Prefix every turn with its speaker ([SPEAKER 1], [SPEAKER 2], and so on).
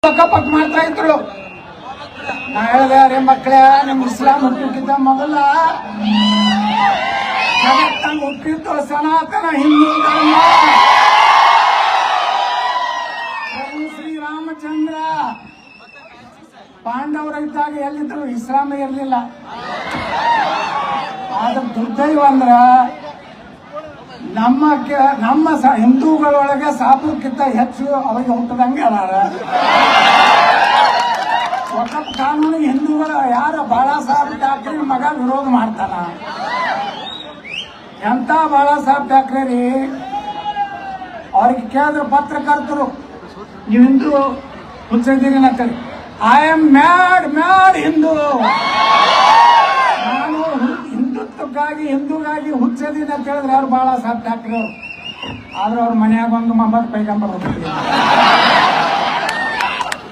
[SPEAKER 1] ಪಕ್ಕ ಮಾಡ್ತಾ ಇದ್ರು. ನಾ ಹೇಳಿದೆ, ಅರೆ ಮಕ್ಕಳೇ, ನಿಮ್ ಇಸ್ಲಾಂ ಹುಟ್ಟಕ್ಕಿಂತ ಮೊದಲ ಜಗತ್ತಂಗ್ ಹುಟ್ಟಿತ್ತು ಸನಾತನ ಹಿಂದೂ ಧರ್ಮ. ಪ್ರಭು ಶ್ರೀರಾಮಚಂದ್ರ ಪಾಂಡವರಿದ್ದಾಗ ಎಲ್ಲಿದ್ರು ಇಸ್ಲಾಂ ಇರಲಿಲ್ಲ. ಆದ್ರ ದುರ್ದೈವ ಅಂದ್ರ ನಮ್ಮ ಹಿಂದೂಗಳೊಳಗೆ ಸಾಬುಕ್ಕಿಂತ ಹೆಚ್ಚು ಅವಾಗ ಹುಟ್ಟದಂಗೆ ಅದಾರ. ವಕಫ್ ಕಾನೂನಿಗೆ ಹಿಂದೂಗಳು ಯಾರು ಬಾಳಾ ಸಾಹೇಬ್ ಠಾಕ್ರೆ ಮಗ ವಿರೋಧ ಮಾಡ್ತಾನ. ಎಂತ ಬಾಳಾ ಸಾಹೇಬ್ ಠಾಕ್ರೆ ರೀ, ಅವ್ರಿಗೆ ಕೇಳಿದ್ರು ಪತ್ರಕರ್ತರು, ನೀವು ಹಿಂದೂ ಹುಚ್ಚಿದ್ದೀರಿ ಅಂತೇಳಿ. I am mad Hindu. ನಾನು ಹಿಂದುತ್ವಕ್ಕಾಗಿ ಹಿಂದೂಗಾಗಿ ಹುಚ್ಚದೀನಿ ಅಂತ ಹೇಳಿದ್ರೆ ಯಾರು ಬಾಳಾ ಸಾಹೇಬ್ ಠಾಕ್ರೆ ಅವರು. ಆದ್ರೆ ಅವ್ರ ಮನೆಯಾಗ ಒಂದು ಮೊಹಮ್ಮದ್ ಪೈಗಂಬರ್ ಹೋಗ್ತಿದ್ದೀವಿ.